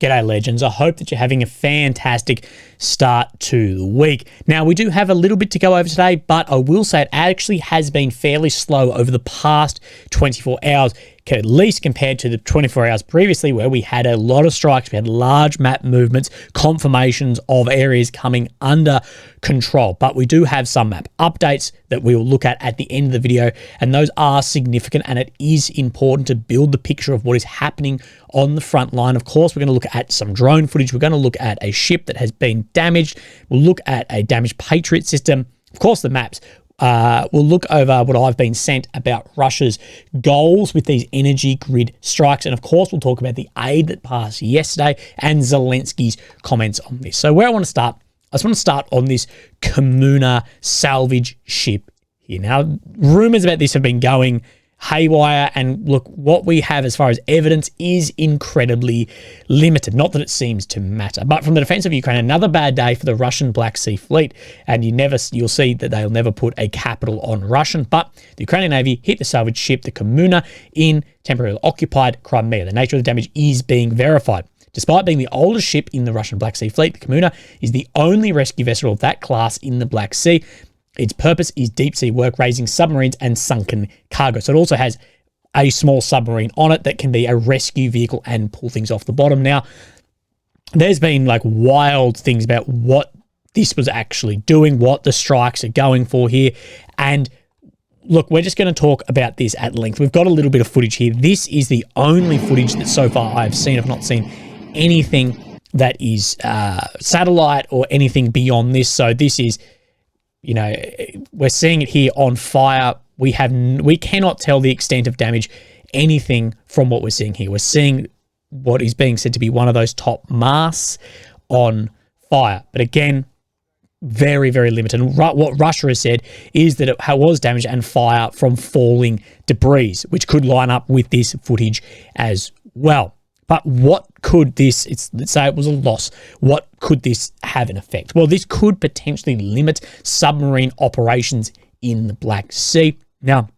G'day legends, I hope that you're having a fantastic start to the week. Now we do have a little bit to go over today, but I will say it actually has been fairly slow over the past 24 hours, at least compared to the 24 hours previously where we had a lot of strikes, we had large map movements, confirmations of areas coming under control. But we do have some map updates that we will look at the end of the video, and those are significant, and it is important to build the picture of what is happening on the front line. Of course, we're going to look at some drone footage. We're going to look at a ship that has been damaged. We'll look at a damaged Patriot system. Of course, the maps. We'll look over what I've been sent about Russia's goals with these energy grid strikes. And of course, we'll talk about the aid that passed yesterday and Zelensky's comments on this. So where I want to start, I just want to start on this Tumour salvage ship here. Now, rumors about this have been going haywire, and look, what we have as far as evidence is incredibly limited. Not that it seems to matter, but from the defense of Ukraine, another bad day for the Russian Black Sea Fleet, and you'll see that they'll never put a capital on Russian. But the Ukrainian Navy hit the salvage ship, the Tumour, in temporarily occupied Crimea. The nature of the damage is being verified. Despite being the oldest ship in the Russian Black Sea Fleet, the Tumour is the only rescue vessel of that class in the Black Sea. Its purpose is deep sea work, raising submarines and sunken cargo. So it also has a small submarine on it that can be a rescue vehicle and pull things off the bottom. Now, there's been like wild things about what this was actually doing, what the strikes are going for here. And look, we're just going to talk about this at length. We've got a little bit of footage here. This is the only footage that so far I've seen. I've not seen anything that is satellite or anything beyond this. So this is, you know, we're seeing it here on fire. We cannot tell the extent of damage, anything from what we're seeing here. We're seeing what is being said to be one of those top masts on fire. But again, very, very limited. And what Russia has said is that it was damaged and fire from falling debris, which could line up with this footage as well. But what could this, let's say it was a loss, what could this have an effect? Well, this could potentially limit submarine operations in the Black Sea. Now,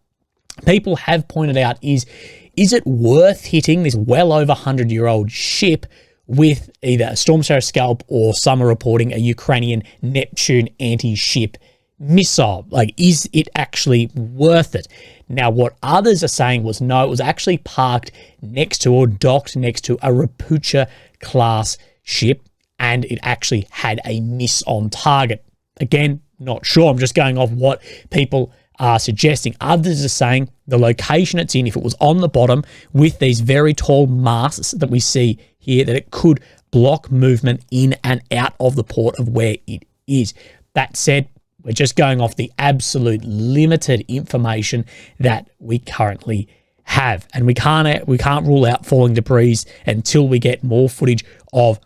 people have pointed out, is it worth hitting this well over 100-year-old ship with either a Storm Shadow Scalp, or some are reporting a Ukrainian Neptune anti-ship missile? Like, is it actually worth it? Now, what others are saying was no, it was actually parked next to or docked next to a Rapucha class ship, and it actually had a miss on target. Again, not sure. I'm just going off what people are suggesting. Others are saying the location it's in, if it was on the bottom with these very tall masts that we see here, that it could block movement in and out of the port of where it is. That said, we're just going off the absolute limited information that we currently have. And we can't rule out falling debris until we get more footage of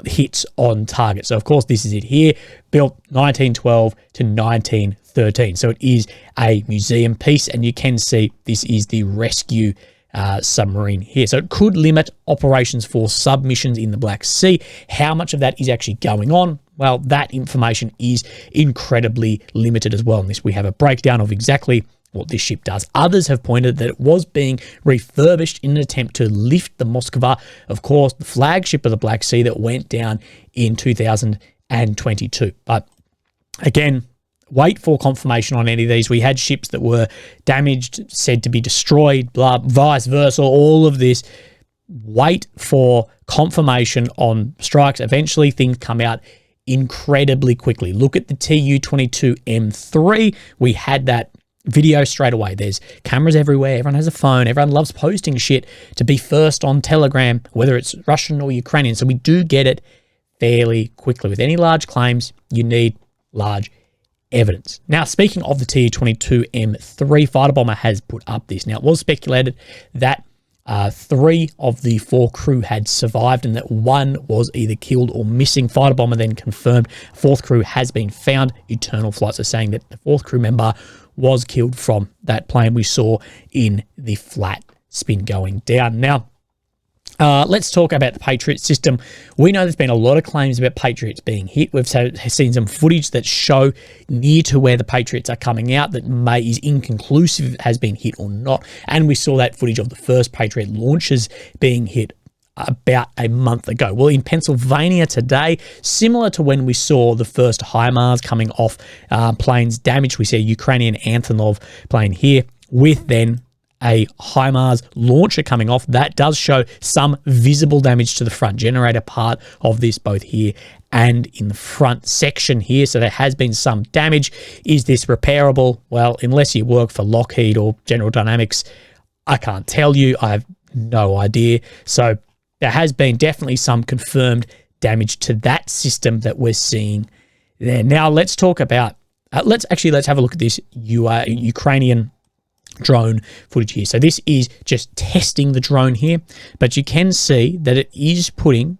hits on target. So, of course, this is it here, built 1912 to 1913. So it is a museum piece, and you can see this is the rescue submarine here. So it could limit operations for submissions in the Black Sea. How much of that is actually going on? Well, that information is incredibly limited as well. In this, we have a breakdown of exactly what this ship does. Others have pointed that it was being refurbished in an attempt to lift the Moskva, of course, the flagship of the Black Sea that went down in 2022. But again, wait for confirmation on any of these. We had ships that were damaged, said to be destroyed, blah, vice versa, all of this. Wait for confirmation on strikes. Eventually, things come out incredibly quickly. Look at the Tu-22M3. We had that video straight away. There's cameras everywhere. Everyone has a phone. Everyone loves posting shit to be first on Telegram, whether it's Russian or Ukrainian. So we do get it fairly quickly. With any large claims, you need large evidence. Now, speaking of the Tu-22M3, fighter bomber has put up this. Now, it was speculated that 3 of the 4 crew had survived and that 1 was either killed or missing. Fighter bomber then confirmed 4th crew has been found. Eternal Flights are saying that the 4th crew member was killed from that plane we saw in the flat spin going down. Now, let's talk about the Patriot system. We know there's been a lot of claims about Patriots being hit. We've seen some footage that show near to where the Patriots are coming out that is inconclusive if it has been hit or not. And we saw that footage of the first Patriot launches being hit about a month ago. Well, in Pennsylvania today, similar to when we saw the first HIMARS coming off planes damaged, we see a Ukrainian Antonov plane here with then a HIMARS launcher coming off. That does show some visible damage to the front generator part of this, both here and in the front section here. So there has been some damage. Is this repairable? Well, unless you work for Lockheed or General Dynamics, I can't tell you. I have no idea. So there has been definitely some confirmed damage to that system that we're seeing there. Now let's talk about, let's have a look at this Ukrainian drone footage here. So this is just testing the drone here, but you can see that it is putting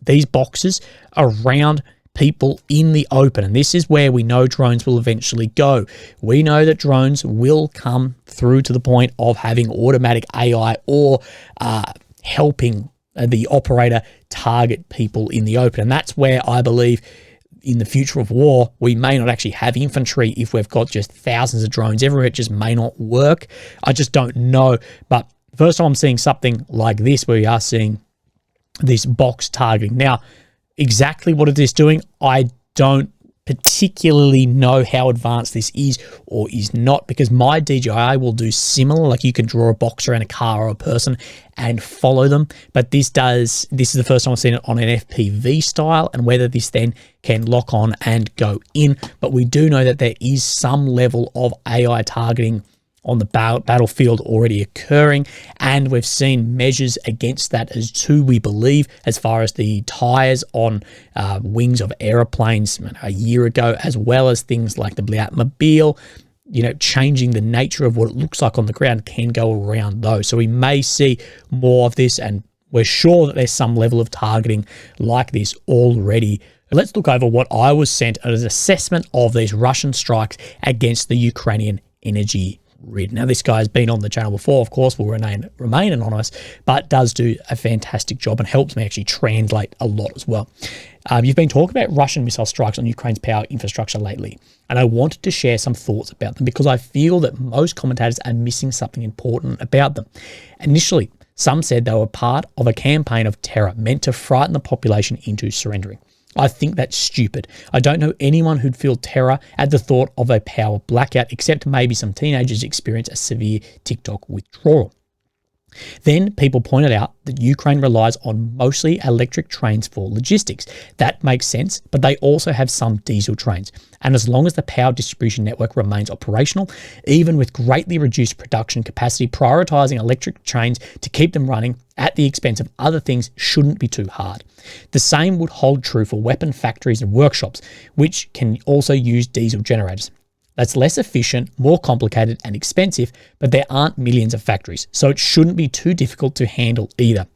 these boxes around people in the open, and this is where we know drones will eventually go. We know that drones will come through to the point of having automatic AI or helping the operator target people in the open, and that's where I believe in the future of war, we may not actually have infantry if we've got just thousands of drones everywhere. It just may not work. I just don't know. But first time I'm seeing something like this, where we are seeing this box targeting. Now, exactly what it is doing, I don't particularly know how advanced this is or is not, because my DJI will do similar, like you can draw a box around a car or a person and follow them, but this is the first time I've seen it on an FPV style, and whether this then can lock on and go in. But we do know that there is some level of AI targeting on the battlefield already occurring, and we've seen measures against that as too, we believe, as far as the tires on wings of aeroplanes a year ago, as well as things like the Batmobile, changing the nature of what it looks like on the ground can go around those. So we may see more of this, and we're sure that there's some level of targeting like this already. Let's look over what I was sent as an assessment of these Russian strikes against the Ukrainian energy grid. Now, this guy has been on the channel before, of course, will remain anonymous, but does do a fantastic job and helps me actually translate a lot as well. You've been talking about Russian missile strikes on Ukraine's power infrastructure lately, and I wanted to share some thoughts about them because I feel that most commentators are missing something important about them. Initially, some said they were part of a campaign of terror meant to frighten the population into surrendering. I think that's stupid. I don't know anyone who'd feel terror at the thought of a power blackout, except maybe some teenagers experience a severe TikTok withdrawal. Then people pointed out that Ukraine relies on mostly electric trains for logistics. That makes sense, but they also have some diesel trains. And as long as the power distribution network remains operational, even with greatly reduced production capacity, prioritizing electric trains to keep them running at the expense of other things shouldn't be too hard. The same would hold true for weapon factories and workshops, which can also use diesel generators. That's less efficient, more complicated and expensive, but there aren't millions of factories, so it shouldn't be too difficult to handle either.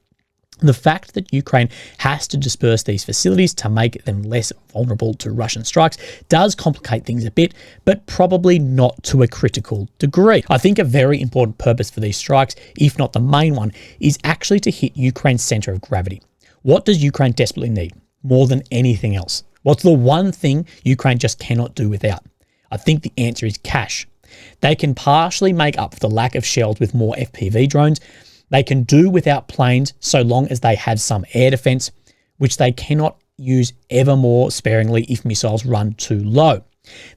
The fact that Ukraine has to disperse these facilities to make them less vulnerable to Russian strikes does complicate things a bit, but probably not to a critical degree. I think a very important purpose for these strikes, if not the main one, is actually to hit Ukraine's center of gravity. What does Ukraine desperately need more than anything else? What's the one thing Ukraine just cannot do without? I think the answer is cash. They can partially make up for the lack of shells with more FPV drones. They can do without planes so long as they have some air defense, which they cannot use ever more sparingly if missiles run too low.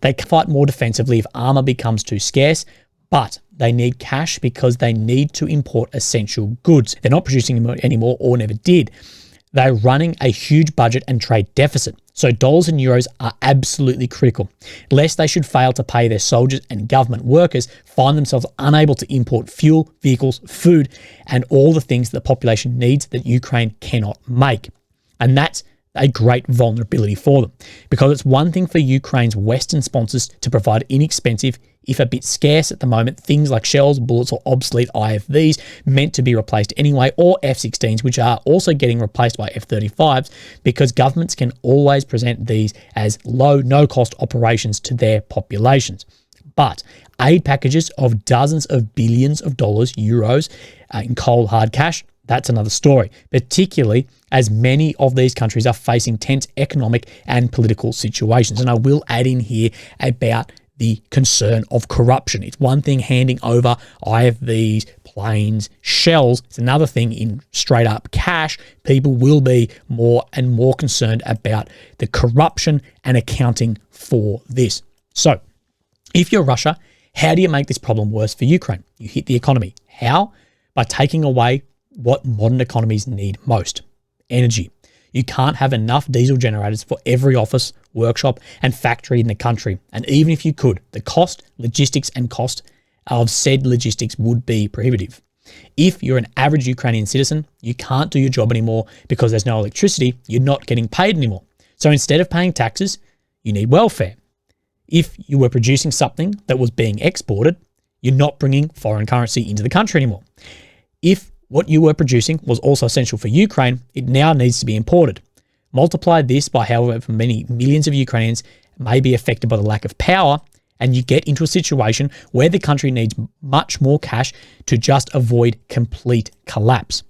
They can fight more defensively if armor becomes too scarce, but they need cash because they need to import essential goods. They're not producing them anymore or never did. They're running a huge budget and trade deficit, so dollars and euros are absolutely critical, lest they should fail to pay their soldiers and government workers, find themselves unable to import fuel, vehicles, food, and all the things that the population needs that Ukraine cannot make. And that's a great vulnerability for them, because it's one thing for Ukraine's Western sponsors to provide inexpensive, if a bit scarce at the moment, things like shells, bullets, or obsolete IFVs meant to be replaced anyway, or F-16s, which are also getting replaced by F-35s, because governments can always present these as low, no-cost operations to their populations. But aid packages of dozens of billions of dollars, euros, in cold hard cash, that's another story, particularly as many of these countries are facing tense economic and political situations. And I will add in here about the concern of corruption. It's one thing handing over IFVs, planes, shells. It's another thing in straight up cash. People will be more and more concerned about the corruption and accounting for this. So if you're Russia, how do you make this problem worse for Ukraine? You hit the economy. How? By taking away what modern economies need most: energy. You can't have enough diesel generators for every office, workshop, and factory in the country. And even if you could, the cost, logistics, and cost of said logistics would be prohibitive. If you're an average Ukrainian citizen, you can't do your job anymore because there's no electricity. You're not getting paid anymore. So instead of paying taxes, you need welfare. If you were producing something that was being exported, you're not bringing foreign currency into the country anymore. If what you were producing was also essential for Ukraine, it now needs to be imported. Multiply this by however many millions of Ukrainians may be affected by the lack of power, and you get into a situation where the country needs much more cash to just avoid complete collapse.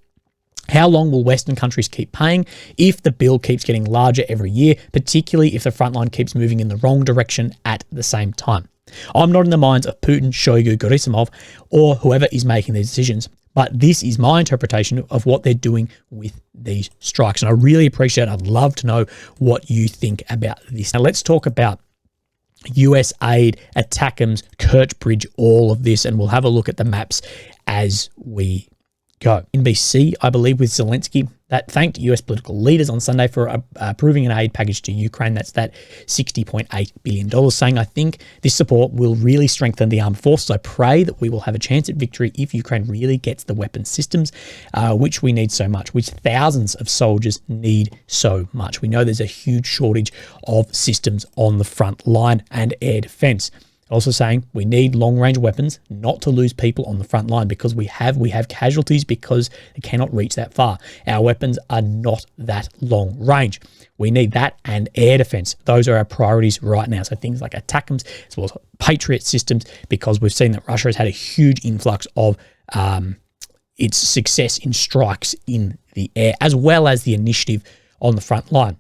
How long will Western countries keep paying if the bill keeps getting larger every year, particularly if the front line keeps moving in the wrong direction at the same time? I'm not in the minds of Putin, Shoigu, Gerasimov, or whoever is making these decisions, but this is my interpretation of what they're doing with these strikes. And I really appreciate it. I'd love to know what you think about this. Now let's talk about US aid, ATACMS, Kerch Bridge, all of this, and we'll have a look at the maps as we go. NBC, I believe, with Zelensky, that thanked US political leaders on Sunday for approving an aid package to Ukraine. That's that $60.8 billion, saying, I think this support will really strengthen the armed forces. I pray that we will have a chance at victory if Ukraine really gets the weapon systems, which we need so much, which thousands of soldiers need so much. We know there's a huge shortage of systems on the front line and air defense. Also saying we need long-range weapons, not to lose people on the front line, because we have casualties because they cannot reach that far. Our weapons are not that long range. We need that and air defense. Those are our priorities right now. So things like ATACMS as well as Patriot systems, because we've seen that Russia has had a huge influx of its success in strikes in the air, as well as the initiative on the front line.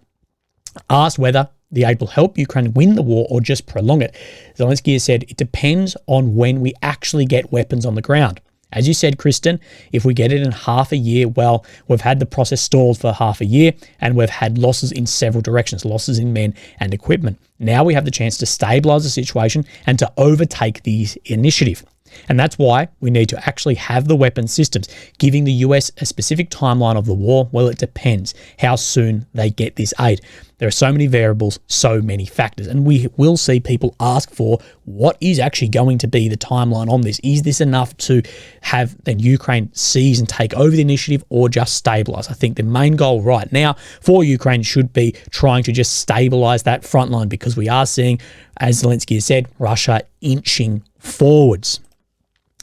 Asked whether the aid will help Ukraine win the war or just prolong it, Zelensky has said it depends on when we actually get weapons on the ground. As you said, Kristen, if we get it in half a year, well, we've had the process stalled for half a year and we've had losses in several directions, losses in men and equipment. Now we have the chance to stabilise the situation and to overtake the initiative. And that's why we need to actually have the weapon systems. Giving the US a specific timeline of the war, well, it depends how soon they get this aid. There are so many variables, so many factors, and we will see people ask for what is actually going to be the timeline on this. Is this enough to have then Ukraine seize and take over the initiative, or just stabilise? I think the main goal right now for Ukraine should be trying to just stabilise that front line, because we are seeing, as Zelensky has said, Russia inching forwards.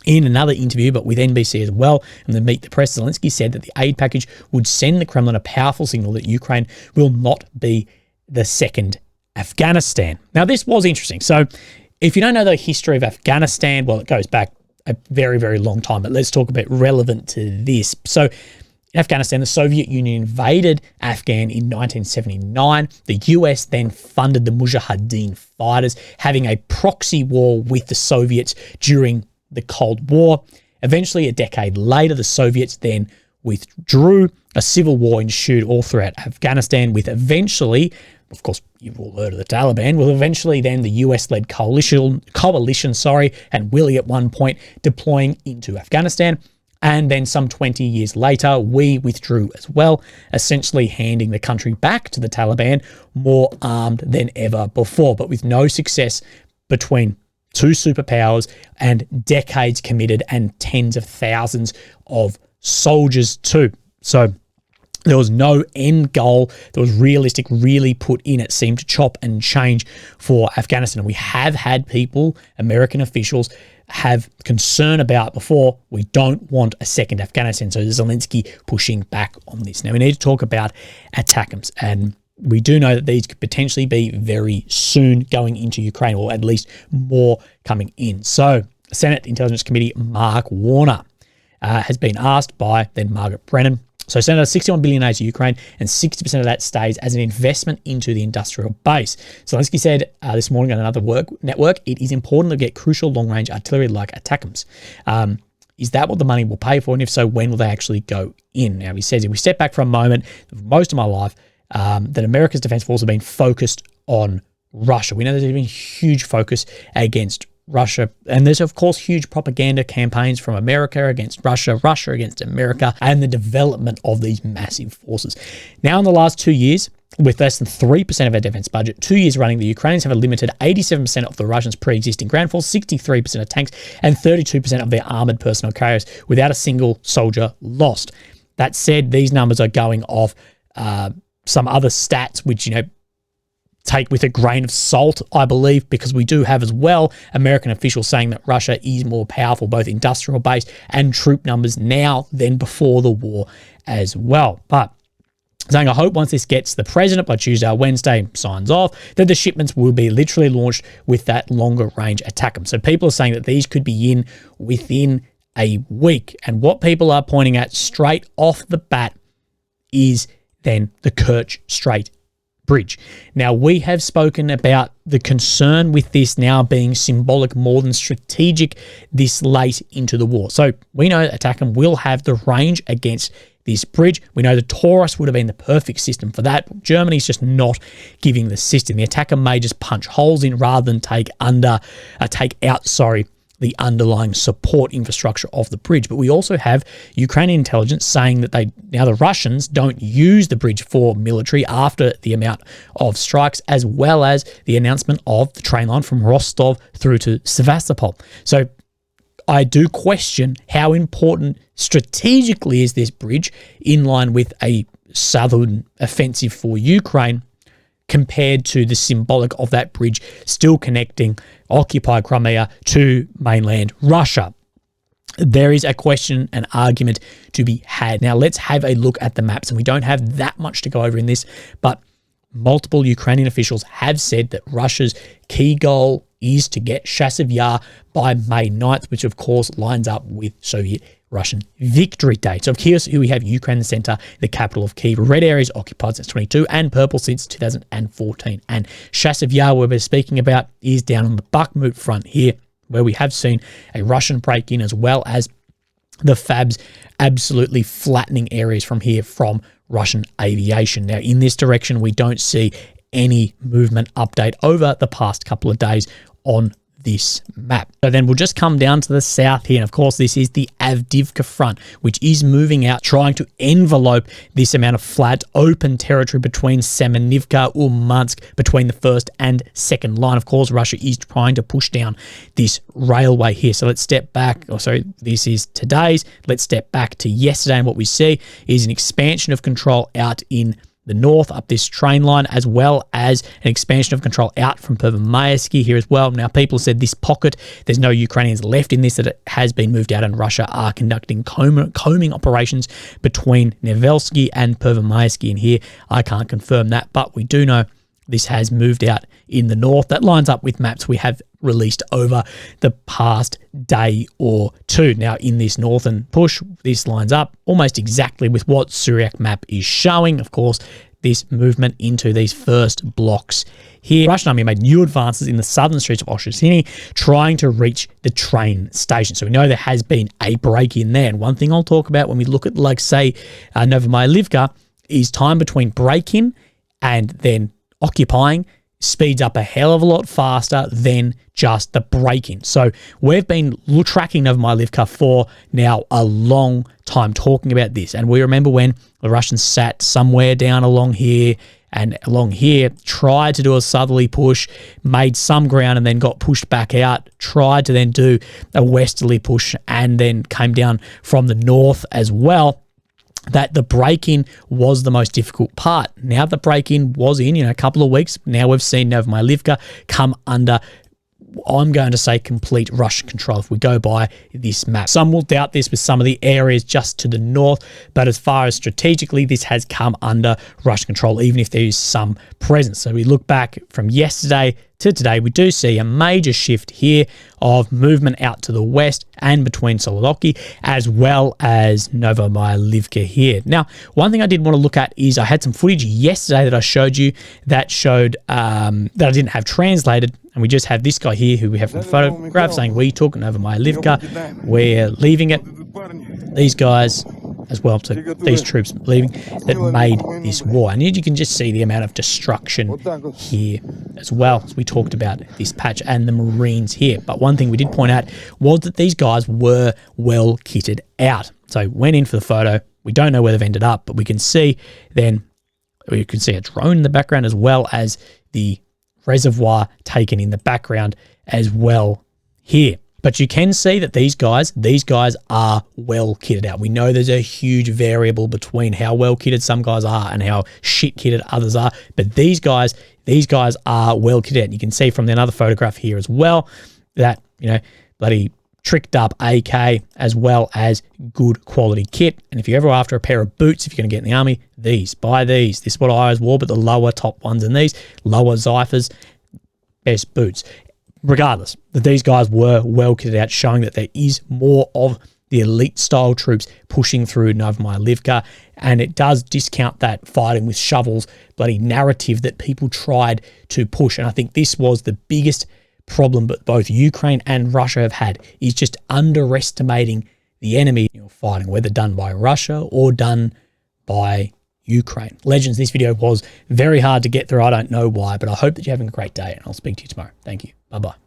In another interview, but with NBC as well, and the Meet the Press, Zelensky said that the aid package would send the Kremlin a powerful signal that Ukraine will not be the second Afghanistan. Now, this was interesting. So if you don't know the history of Afghanistan, well, it goes back a very, very long time, but let's talk about relevant to this. So in Afghanistan, the Soviet Union invaded Afghan in 1979. The US then funded the Mujahideen fighters, having a proxy war with the Soviets during the Cold War. Eventually, a decade later, the Soviets then withdrew. A civil war ensued all throughout Afghanistan, with eventually, of course, you've all heard of the Taliban, with eventually then the US-led coalition, and Willie at one point deploying into Afghanistan. And then some 20 years later, we withdrew as well, essentially handing the country back to the Taliban, more armed than ever before, but with no success between two superpowers and decades committed and tens of thousands of soldiers too. So there was no end goal that was realistic, really put in. It seemed to chop and change for Afghanistan. We have had people, American officials, have concern about before. We don't want a second Afghanistan. So Zelensky pushing back on this. Now we need to talk about ATACMS, and we do know that these could potentially be very soon going into Ukraine, or at least more coming in. So Senate Intelligence Committee Mark Warner has been asked by then Margaret Brennan. So Senator, $61 billion aid to Ukraine, and 60% of that stays as an investment into the industrial base. Zelensky said this morning on another network, it is important to get crucial long-range artillery like ATACMS. Is that what the money will pay for? And if so, when will they actually go in? Now, he says, if we step back for a moment, most of my life, that America's defense force have been focused on Russia. We know there's been huge focus against Russia. And there's, of course, huge propaganda campaigns from America against Russia, Russia against America, and the development of these massive forces. Now, in the last 2 years, with less than 3% of our defense budget, 2 years running, the Ukrainians have limited 87% of the Russians' pre-existing ground force, 63% of tanks, and 32% of their armoured personnel carriers without a single soldier lost. That said, these numbers are going off some other stats, which, take with a grain of salt, I believe, because we do have as well American officials saying that Russia is more powerful, both industrial base and troop numbers now than before the war as well. But saying, I hope once this gets the president by Tuesday or Wednesday signs off, that the shipments will be literally launched with that longer range attack. So people are saying that these could be in within a week. And what people are pointing at straight off the bat is then the Kerch Strait Bridge. Now, we have spoken about the concern with this now being symbolic more than strategic this late into the war. So we know that ATACMS will have the range against this bridge. We know the Taurus would have been the perfect system for that. Germany's just not giving the system. The ATACMS may just punch holes in rather than take out the underlying support infrastructure of the bridge. But we also have Ukrainian intelligence saying that the Russians don't use the bridge for military after the amount of strikes, as well as the announcement of the train line from Rostov through to Sevastopol. So I do question how important strategically is this bridge in line with a southern offensive for Ukraine, compared to the symbolic of that bridge still connecting occupied Crimea to mainland Russia. There is a question, an argument to be had. Now, let's have a look at the maps, and we don't have that much to go over in this, but multiple Ukrainian officials have said that Russia's key goal is to get Chasiv Yar by May 9th, which of course lines up with Soviet-Russian Victory Day. So here we have Ukraine in the center, the capital of Kyiv. Red areas occupied since 22 and purple since 2014. And Chasiv Yar, where we're speaking about, is down on the Bakhmut front here, where we have seen a Russian break-in, as well as the FABs absolutely flattening areas from here from Russian aviation. Now, in this direction, we don't see any movement update over the past couple of days on this map. So then we'll just come down to the south here. And of course, this is the Avdiivka front, which is moving out, trying to envelope this amount of flat open territory between Semenivka, Urmansk, between the first and second line. Of course, Russia is trying to push down this railway here. So let's step back. This is today's. Let's step back to yesterday. And what we see is an expansion of control out in the north up this train line, as well as an expansion of control out from Pervomayski here as well. Now, people said this pocket, there's no Ukrainians left in this, that it has been moved out, and Russia are conducting combing operations between Nevelsky and Pervomayski. And here, I can't confirm that, but we do know this has moved out in the north. That lines up with maps we have released over the past day or two. Now, in this northern push, this lines up almost exactly with what Syriac map is showing. Of course, this movement into these first blocks here. Russian army made new advances in the southern streets of Oshchestiny, trying to reach the train station. So we know there has been a break in there. And one thing I'll talk about when we look at, say, Novomayalivka, is time between break-in and then occupying speeds up a hell of a lot faster than just the break-in. So we've been tracking Novomayalivka for now a long time, talking about this. And we remember when the Russians sat somewhere down along here and along here, tried to do a southerly push, made some ground and then got pushed back out, tried to then do a westerly push and then came down from the north as well. That the break-in was the most difficult part. Now the break-in was in a couple of weeks. Now we've seen Novomayalivka come under, I'm going to say, complete Russian control if we go by this map. Some will doubt this with some of the areas just to the north, but as far as strategically, this has come under Russian control, even if there is some presence. So we look back from yesterday to today, we do see a major shift here of movement out to the west and between Solidoki, as well as Novomayalivka here. Now, one thing I did want to look at is I had some footage yesterday that I showed you that showed that I didn't have translated And we just have this guy here who we have from the photograph saying, we took Novomalyivka, we're leaving it. These guys as well, so these troops leaving, that made this war. And you can just see the amount of destruction here as well, as we talked about this patch, and the Marines here. But one thing we did point out was that these guys were well kitted out. So went in for the photo. We don't know where they've ended up, but we can see then, you can see a drone in the background as well as the reservoir taken in the background as well here. But you can see that these guys are well kitted out. We know there's a huge variable between how well kitted some guys are and how shit kitted others are. But these guys are well kitted out. You can see from another photograph here as well that, you know, bloody tricked up AK as well as good quality kit. And if you're ever after a pair of boots, if you're going to get in the army, buy these. This is what I always wore, but the lower top ones in these, lower Zyphers, best boots. Regardless, that these guys were well kitted out, showing that there is more of the elite style troops pushing through Novomalyivka, and it does discount that fighting with shovels bloody narrative that people tried to push. And I think this was the biggest problem that both Ukraine and Russia have had, is just underestimating the enemy you're fighting, whether done by Russia or done by Ukraine. Legends, this video was very hard to get through. I don't know why, but I hope that you're having a great day, and I'll speak to you tomorrow. Thank you. Bye-bye.